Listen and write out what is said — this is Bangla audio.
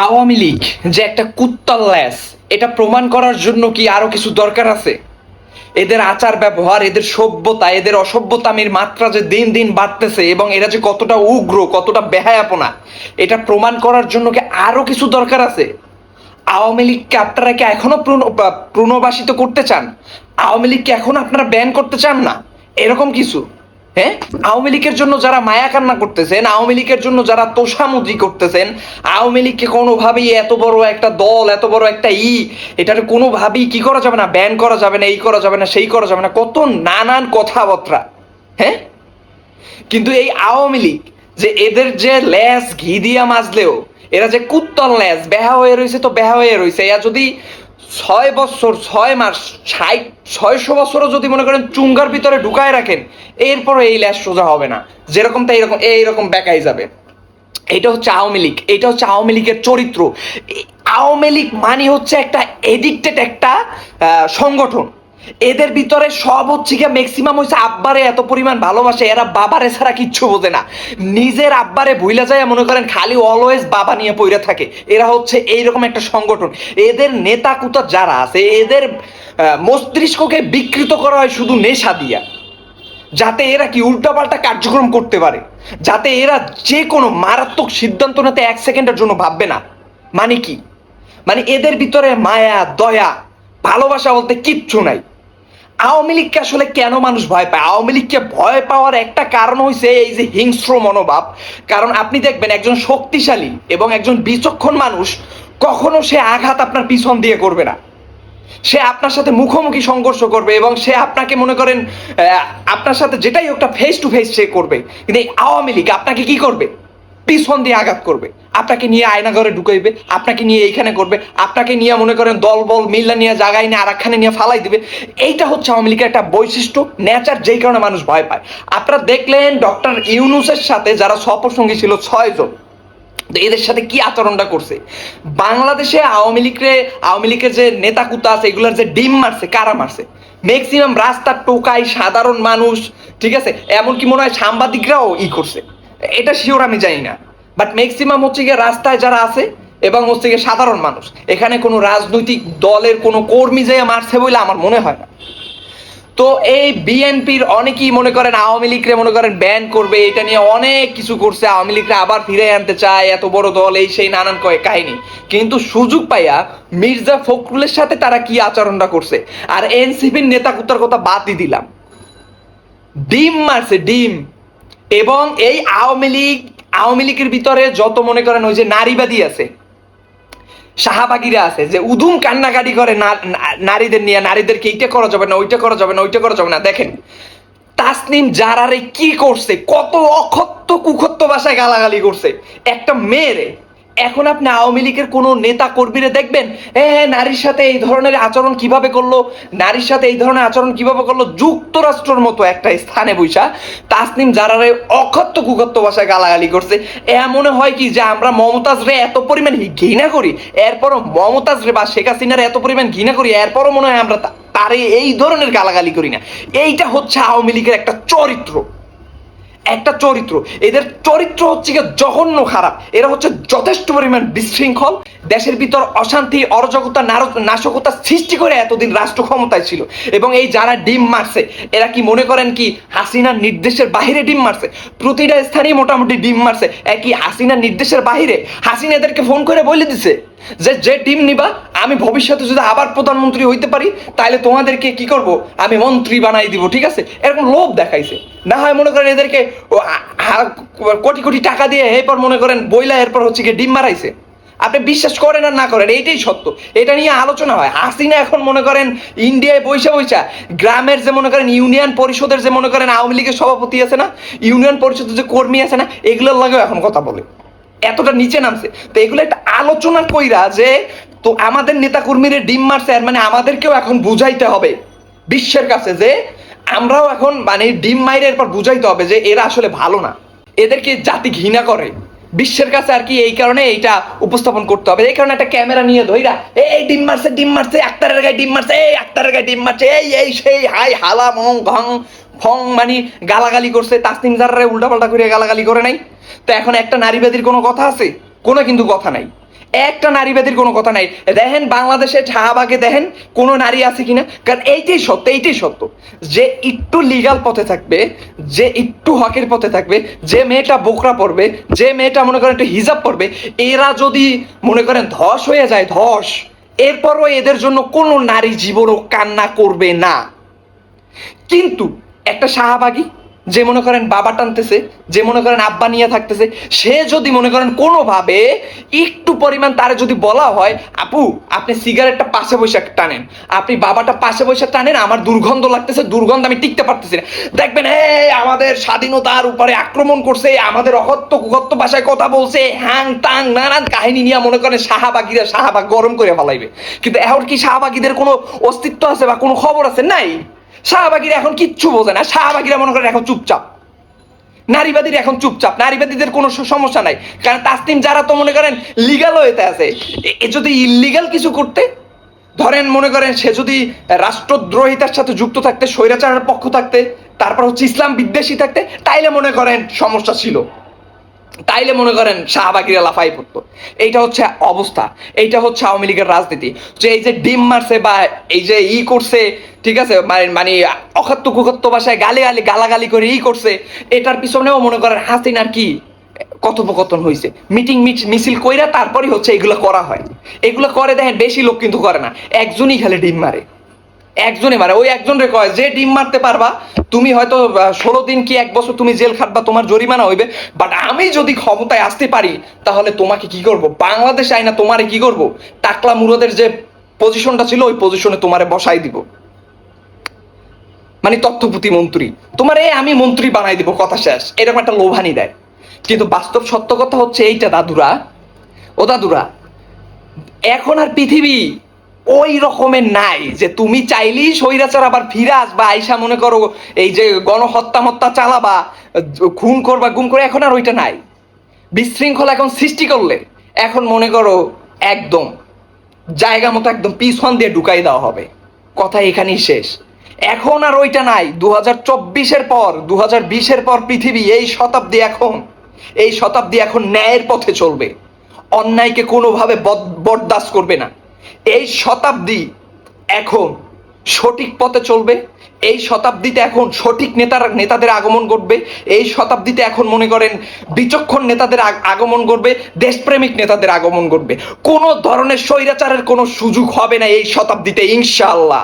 আওয়ামী লীগ যে একটা কুত্তার ল্যাস, এটা প্রমাণ করার জন্য কি আরো কিছু দরকার আছে? এদের আচার ব্যবহার, এদের সভ্যতা, এদের অসভ্যতামির মাত্রা যে দিন দিন বাড়তেছে এবং এরা যে কতটা উগ্র, কতটা বেহায়াপনা, এটা প্রমাণ করার জন্য কি আরো কিছু দরকার আছে? আওয়ামী লীগকে আপনারা কি এখনো পুনর্বাসিত করতে চান? আওয়ামী লীগকে এখন আপনারা ব্যান করতে চান না? এরকম কিছু? হ্যাঁ, আওয়ামী লীগের জন্য যারা মায়া কান্না করতেছেন, আওয়ামী লীগের জন্য যারা তোষামুদ্রি করতেছেন, আওয়ামী লীগকে কোনোভাবেই এত বড় একটা দল, এত বড় একটা এটার কোনোভাবেই কি করা যাবে না, ব্যান করা যাবে না, এই করা যাবে না, সেই করা যাবে না, কত নানান কথাবার্তা। হ্যাঁ, কিন্তু এই আওয়ামী লীগ যে এদের যে ল্যাস ঘি দিয়া মাজলেও এরা যে কুত্তল ল্যাস বেহা হয়ে রয়েছে, তো বেহা হয়ে রয়েছে। এরা যদি 6 বছর 6 মাস 600 বছরও যদি মনে করেন চুঙ্গার ভিতরে ঢুকায় রাখেন, এরপরে এই ল্যাস সোজা হবে না, যেরকম তাই এরকম এইরকম বেকাই যাবে। এটা হচ্ছে আওয়ামী লীগ, এটা হচ্ছে আওয়ামী লীগের চরিত্র। আওয়ামী লীগ মানে হচ্ছে একটা এডিক্টেড একটা সংগঠন। এদের ভিতরে সব হচ্ছে গিয়ে ম্যাক্সিমাম হচ্ছে আব্বারে এত পরিমাণ ভালোবাসে, এরা বাবারে ছাড়া কিচ্ছু বোঝে না। নিজের আব্বারে ভুলে যায়, মনে করেন খালি অলওয়েজ বাবা নিয়ে পইরা থাকে। এরা হচ্ছে এইরকম একটা সংগঠন। এদের নেতা কুতা যারা আছে, এদের মস্তিষ্ককে বিকৃত করা হয় শুধু নেশা দিয়া, যাতে এরা কি উল্টাপাল্টা কার্যক্রম করতে পারে, যাতে এরা যে কোনো মারাত্মক সিদ্ধান্ত নিতে 1 সেকেন্ডের জন্য ভাববে না। মানে কি? মানে এদের ভিতরে মায়া, দয়া, ভালোবাসা বলতে কিচ্ছু নাই। আওয়ামী লীগকে আসলে কেন মানুষ ভয় পায়? আওয়ামী লীগকে ভয় পাওয়ার একটা কারণ হয়েছে এই যে হিংস্র মনোভাব। কারণ আপনি দেখবেন একজন শক্তিশালী এবং একজন বিচক্ষণ মানুষ কখনো সে আঘাত আপনার পিছন দিয়ে করবে না। সে আপনার সাথে মুখোমুখি সংঘর্ষ করবে এবং সে আপনাকে মনে করেন আপনার সাথে যেটাই একটা ফেস টু ফেস সে করবে। কিন্তু এই আওয়ামী লীগ আপনাকে কি করবে? পিছন দিয়ে আঘাত করবে, আপনাকে নিয়ে আয়নাঘরে ঢুকাইবে, আপনাকে নিয়ে এইখানে করবে, আপনাকে নিয়ে মনে করেন দল বল মিল্লা নিয়ে জায়গায় নিয়ে আরেকখানে নিয়ে ফালাই দিবে। এইটা হচ্ছে আওয়ামী লীগের একটা বৈশিষ্ট্য, নেচার, যেই কারণে মানুষ ভয় পায়। আপনারা দেখলেন ডক্টর ইউনূসের সাথে যারা সহপ্রসঙ্গী ছিল 6 জন, এদের সাথে কি আচরণটা করছে। বাংলাদেশে আওয়ামী লীগের যে নেতা কুতা আছে, এগুলোর যে ডিম মারছে, কারা মারছে? ম্যাক্সিমাম রাস্তার টোকাই সাধারণ মানুষ, ঠিক আছে, এমনকি মনে হয় সাংবাদিকরাও করছে, এটা শিওর আমি জানি না। বাট ম্যাক্সিমাম হচ্ছে গিয়ে রাস্তায় যারা আছে এবং হচ্ছে গিয়ে সাধারণ মানুষ। এখানে কোনো রাজনৈতিক দলের কোনো কর্মী যে মারছে বলে আমার মনে হয় না। তো এই বিএনপির অনেকেই মনে করেন আওয়ামী লীগরে মনে করেন ব্যান করবে, এটা নিয়ে অনেক কিছু করছে, আওয়ামী লীগরে আবার ফিরে আনতে চায়, এত বড় দল, এই সেই নানান কাহিনী। কিন্তু সুযোগ পাইয়া মির্জা ফখরুলের সাথে তারা কি আচরণটা করছে। আর এনসিপির নেতা কুতার কথা বাদই দিলাম, ডিম মারছে ডিম। এবং এই আওয়ামী লীগের ভিতরে যত মনে করেন ওই যে নারীবাদী আছে, শাহবাগীরা আছে, যে উদুম কান্নাকাটি করে নারীদের নিয়ে, নারীদেরকে এইটা করা যাবে না, ওইটা করা যাবে না, ওইটা করা যাবে না। দেখেন তাসনিম জারারে কি করছে, কত অকথ্য কুকথ্য ভাষায় গালাগালি করছে একটা মেয়েরে। এখন আপনি আওয়ামী লীগের কোনো নেতা কর্মীরা দেখবেন নারীর সাথে এই ধরনের আচরণ কিভাবে করলো, নারীর সাথে এই ধরনের আচরণ কিভাবে করলো, যুক্তরাষ্ট্রের মতো একটা স্থানে বৈশা তাসনিম জারারে অকথ্য কুকথ্য ভাষায় গালাগালি করছে। মনে হয় কি যে আমরা মমতাজ রে এত পরিমাণ ঘৃণা করি, এরপরও মমতাজ রে বা শেখ হাসিনার এত পরিমাণ ঘৃণা করি, এরপরও মনে হয় আমরা তারে এই ধরনের গালাগালি করি না। এইটা হচ্ছে আওয়ামী লীগের একটা চরিত্র, একটা চরিত্র। এদের চরিত্র হচ্ছে গিয়ে জঘন্য খারাপ। এরা হচ্ছে যথেষ্ট পরিমাণ বিশৃঙ্খল, দেশের ভিতর অশান্তি, অরাজকতা, নাশকতা সৃষ্টি করে এতদিন রাষ্ট্র ক্ষমতায় ছিল। এবং এই যারা ডিম মারছে, এরা কি মনে করেন কি হাসিনার নির্দেশের বাহিরে ডিম মারছে? প্রতিটা স্থানেই মোটামুটি ডিম মারছে। কি হাসিনার নির্দেশের বাহিরে? হাসিনা এদেরকে ফোন করে বলে দিছে যে যে ডিম নিবা, আমি ভবিষ্যতে যদি আবার প্রধানমন্ত্রী হইতে পারি তাহলে তোমাদেরকে কি করব, আমি মন্ত্রী বানাই দিব, ঠিক আছে, এরকম লোভ দেখাইছে। না হয় মনে করেন এদেরকে কোটি কোটি টাকা দিয়ে এরপর মনে করেন বইলা এরপর হচ্ছে গিয়ে ডিম মারাইছে। আপনি বিশ্বাস করেন আর না করেন, এইটাই সত্য। এটা নিয়ে আলোচনা হয়। হাসিনা এখন মনে করেন ইন্ডিয়ায় বৈশা গ্রামের যে মনে করেন ইউনিয়ন পরিষদের যে মনে করেন আওয়ামী লীগের সভাপতি আছে না, ইউনিয়ন পরিষদের যে কর্মী আছে না, এগুলোর লাগেও এখন কথা বলে, এতটা নিচে নামছে। তো এগুলো একটা আলোচনা কইরা যে তো আমাদের নেতা কর্মীরা ডিম মারছে, আর মানে আমাদেরকেও এখন বুঝাইতে হবে বিশ্বের কাছে যে আমরাও এখন মানে ডিম মাইরে এরপর বুঝাইতে হবে যে এরা আসলে ভালো না, এদেরকে জাতি ঘৃণা করে বিশ্বের কাছে আর কি। এই কারণে এইটা উপস্থাপন করতে হবে। এই কারণে একটা ক্যামেরা নিয়ে ধইরা এই ডিম মারছে, ডিম মারছে, আক্তারের গায়ে ডিম মারছে, এই আক্তারের গায়ে ডিম মারছে, এই এই সেই হাই হালা মং ঘং ফং মানে গালাগালি করছে। তাসনিম জারারে উল্টাপাল্টা করে গালাগালি করে নাই। তো এখন একটা নারীবাদীর কোনো কথা আছে? কোনো কিন্তু কথা নাই। একটা নারীবাদীর কোনো কথা নাই। দেখেন বাংলাদেশের শাহবাগে দেখেন কোনো নারী আছে কিনা, কারণ এইটাই সত্য যে একটু লিগাল পথে থাকবে, যে একটু হকের পথে থাকবে, যে মেয়েটা বোকরা পড়বে, যে মেয়েটা মনে করেন একটু হিজাব পড়বে, এরা যদি মনে করেন ধস হয়ে যায় ধস, এরপরও এদের জন্য কোনো নারী জীবনও কান্না করবে না। কিন্তু একটা শাহবাগী যে মনে করেন বাবা টানতেছে, যে মনে করেন আব্বা নিয়ে থাকতেছে, সে যদি মনে করেন কোনোভাবে একটু পরিমাণ তারে যদি বলা হয় আপু আপনি সিগারেটটা পাশে বসে টানেন, আপনি বাবাটা পাশে বসে টানেন, আমার দুর্গন্ধ লাগতেছে, দুর্গন্ধ আমি টিকতে পারতেছি না, দেখবেন আমাদের স্বাধীনতার উপরে আক্রমণ করছে, আমাদের অকথ্য কুকথ্য ভাষায় কথা বলছে, হ্যাং টাং নানান কাহিনী নিয়ে মনে করেন শাহবাগীরা শাহবাগ গরম করে ফেলাইবে। কিন্তু এখন কি শাহবাগীদের কোনো অস্তিত্ব আছে বা কোনো খবর আছে? নাই। শাহবাগীরা এখন কিচ্ছু বোঝে না, শাহবাগীরা মনে করেন এখন চুপচাপ, নারীবাদীরা এখন চুপচাপ, নারীবাদীদের কোনো সমস্যা নাই, কারণ তাসনিম যারা তো মনে করেন লিগাল হইতে আছে, যদি ইলিগাল কিছু করতে ধরেন মনে করেন সে যদি রাষ্ট্রদ্রোহিতার সাথে যুক্ত থাকতে, স্বৈরাচারের পক্ষ থাকতে, তারপর হচ্ছে ইসলাম বিদ্বেষী থাকতে, তাইলে মনে করেন সমস্যা ছিল, তাইলে মনে করেন শাহবাগীরা লাফাই পড়তো। এইটা হচ্ছে অবস্থা, এইটা হচ্ছে আওয়ামী লীগের রাজনীতি, যে এই যে ডিম মারছে বা এই যে করছে, ঠিক আছে, মানে অকথ্য কুকথ্য ভাষায় গালাগালি করে করছে, এটার পিছনেও মনে করেন হাসিনার কি কথোপকথন হয়েছে, মিছিল কইরা তারপরে হচ্ছে এগুলো করা হয়। এগুলো করে দেখেন বেশি লোক কিন্তু করে না, একজনই খালি ডিম মারে, একজনে মারে, ওই একজন রে কয় যে ডিম মারতে পারবা তুমি হয়তো 16 দিন কি 1 বছর তুমি জেল খাটবা, তোমার জরিমানা হইবে, বাট আমি যদি ক্ষমতায় আসতে পারি তাহলে তোমাকে কি করব, বাংলাদেশ আইনা তোমারে কি করব, টাকলা মুরাদের যে পজিশনটা ছিল ওই পজিশনে তোমারে বসাই দিব, মানে তথ্য প্রতিমন্ত্রী, তোমারে আমি মন্ত্রী বানাই দিব, কথা শেষ, এরকম একটা লোভানি দেয়। কিন্তু বাস্তব সত্য কথা হচ্ছে এইটা দাদুরা, ও দাদুরা, এখন আর পৃথিবী ওই রকমের নাই যে তুমি চাইলেই স্বৈরাচার আবার ফিরে আসবা, আইসা মনে করো এই যে গণহত্যা চালাবা, খুন করবা, গুম করে, এখন আর ওইটা নাই। বিশৃঙ্খলা এখন সৃষ্টি করলে এখন মনে করো একদম জায়গা মতো একদম পিছন দিয়ে ঢুকাই দেওয়া হবে, কথা এখানেই শেষ। এখন আর ওইটা নাই। 2024-এর পর 2020-এর পর পৃথিবী এই শতাব্দী এখন ন্যায়ের পথে চলবে, অন্যায়কে কোনোভাবে বরদাস্ত করবে না। এই শতাব্দী এখন সঠিক পথে চলবে, এই শতাব্দীতে এখন সঠিক নেতাদের আগমন ঘটবে, এই শতাব্দীতে এখন মনে করেন বিচক্ষণ নেতাদের আগমন ঘটবে, দেশপ্রেমিক নেতাদের আগমন ঘটবে, কোনো ধরনের স্বৈরাচারের কোনো সুযোগ হবে না এই শতাব্দীতে, ইনশাআল্লাহ।